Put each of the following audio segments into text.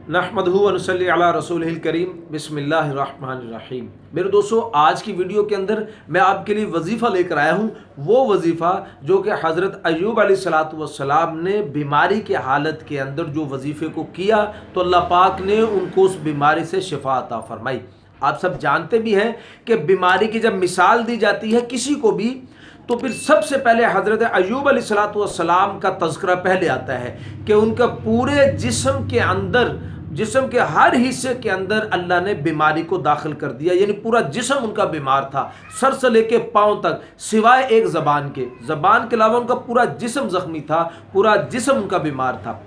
नहमदहु व नसल्ली अला रसूलिहिल करीम बिस्मिल्लाहिर रहमानिर रहीम। मेरे दोस्तों, आज की वीडियो के अंदर मैं आपके लिए वजीफ़ा लेकर आया हूँ। वो वजीफ़ा जो कि हज़रत अय्यूब अलैहिस्सलातु वस्सलाम ने बीमारी के हालत के अंदर जो वजीफ़े को किया तो अल्लाह पाक ने उनको उस बीमारी से शिफा अता फरमाई। आप सब जानते भी हैं कि बीमारी की जब मिसाल दी जाती है किसी को भी तो फिर सबसे पहले हज़रत अय्यूब अलैहिस्सलातु वस्सलाम का तज़किरा पहले आता है कि उनका पूरे जिस्म के अंदर, जिस्म के हर हिस्से के अंदर अल्लाह ने बीमारी को दाखिल कर दिया। यानी पूरा जिस्म उनका बीमार था, सर से लेके पाँव तक, सिवाय एक ज़बान के अलावा उनका पूरा जिस्म ज़ख्मी था, पूरा जिस्म उनका बीमार था।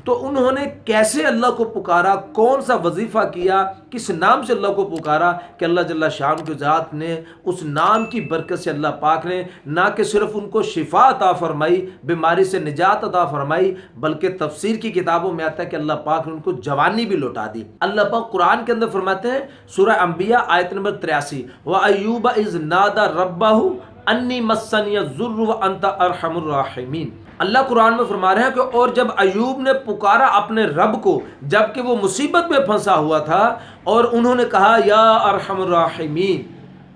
तो उन्होंने कैसे अल्लाह को पुकारा, कौन सा वजीफ़ा किया, किस नाम से अल्लाह को पुकारा कि अल्लाह जल्ला शान की ज़ात ने उस नाम की बरकत से अल्लाह पाक ने ना कि सिर्फ उनको शिफा अता फरमाई, बीमारी से निजात अता फरमाई, बल्कि तफसीर की किताबों में आता है कि अल्लाह पाक ने उनको जवानी भी लौटा दी। अल्लाह पाक कुरान के अंदर फरमाते हैं सूरह अंबिया आयत नंबर 83, व अय्यूब इज़ नादा रब्बहु अन्नी मस्सनिय ज़ुर्र व अंता अरहमुर राहिमीन। अल्लाह कुरान में फरमा रहे हैं कि और जब अय्यूब ने पुकारा अपने रब को जबकि वो मुसीबत में फंसा हुआ था और उन्होंने कहा या अरहमुर राहिमीन,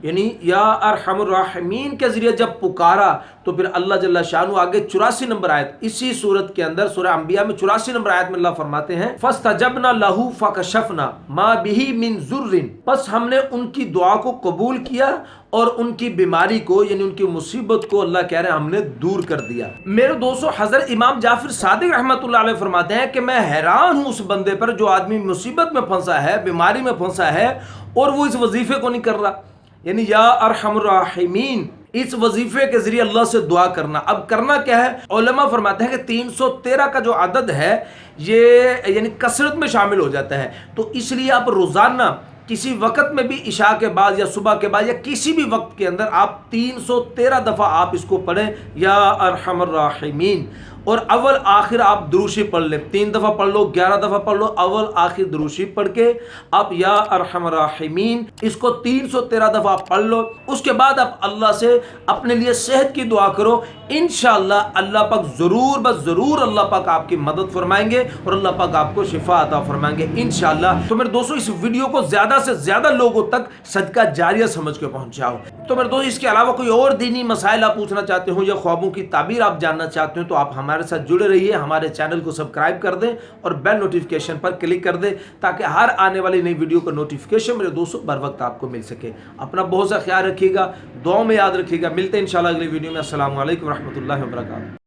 यानी या अरहमुर राहिमीन के ज़रिए जब पुकारा तो फिर अल्लाह जल्ला शानु आगे 84 नंबर आयत इसी सूरत के अंदर सूरह अंबिया में 84 नंबर आयत में अल्लाह फरमाते हैं फस्तजबना लहू फकशफना मा बिही मिन जुर्रिन, बस हमने उनकी दुआ को कबूल किया और उनकी बीमारी को यानी उनकी मुसीबत को अल्लाह कह रहे हैं हमने दूर कर दिया। मेरे दोस्तों, हज़रत इमाम जाफर सादिक रहमतुल्लाह अलैह फरमाते हैं कि मैं हैरान हूँ उस बंदे पर जो आदमी मुसीबत में फंसा है, बीमारी में फंसा है और वो इस वजीफे को नहीं कर रहा, यानी या अरहमुर राहिमीन, इस वजीफे के जरिए अल्लाह से दुआ करना। अब करना क्या है, उलमा फरमाते हैं कि 313 का जो अदद है ये यानी कसरत में शामिल हो जाता है। तो इसलिए आप रोज़ाना किसी वक्त में भी इशा के बाद या सुबह के बाद या किसी भी वक्त के अंदर आप 313 दफ़ा आप इसको पढ़ें या अरहमुर राहिमीन, और अव्वल आखिर आप दुरूशी पढ़ लें, 3 दफ़ा पढ़ लो, 11 दफ़ा पढ़ लो, अव्वल आखिर दुरूशी पढ़ के आप या अरहमुर राहिमीन इसको 313 दफ़ा पढ़ लो। उसके बाद आप अल्लाह से अपने लिए सेहत की दुआ करो। इंशाअल्लाह अल्लाह पाक ज़रूर बस ज़रूर अल्लाह पाक आपकी मदद फरमाएंगे और अल्लाह पाक आपको शिफा अता फरमाएंगे इंशाअल्लाह। तो मेरे दोस्तों, इस वीडियो को ज़्यादा से ज़्यादा लोगों तक सदका जारिया समझ के पहुँचाओ। तो मेरे दोस्तों, इसके अलावा कोई और दीनी मसाइल आप पूछना चाहते हो या ख्वाबों की ताबीर आप जानना चाहते हो तो आप हमारे साथ जुड़े रहिए, हमारे चैनल को सब्सक्राइब कर दें और बेल नोटिफिकेशन पर क्लिक कर दें ताकि हर आने वाली नई वीडियो का नोटिफिकेशन मेरे दोस्तों बर वक्त आपको मिल सके। अपना बहुत सा ख्याल रखिएगा, दुआ में याद रखिएगा। मिलते हैं इंशाल्लाह अगली वीडियो में। अस्सलामु अलैकुम व रहमतुल्लाहि व बरकातहू।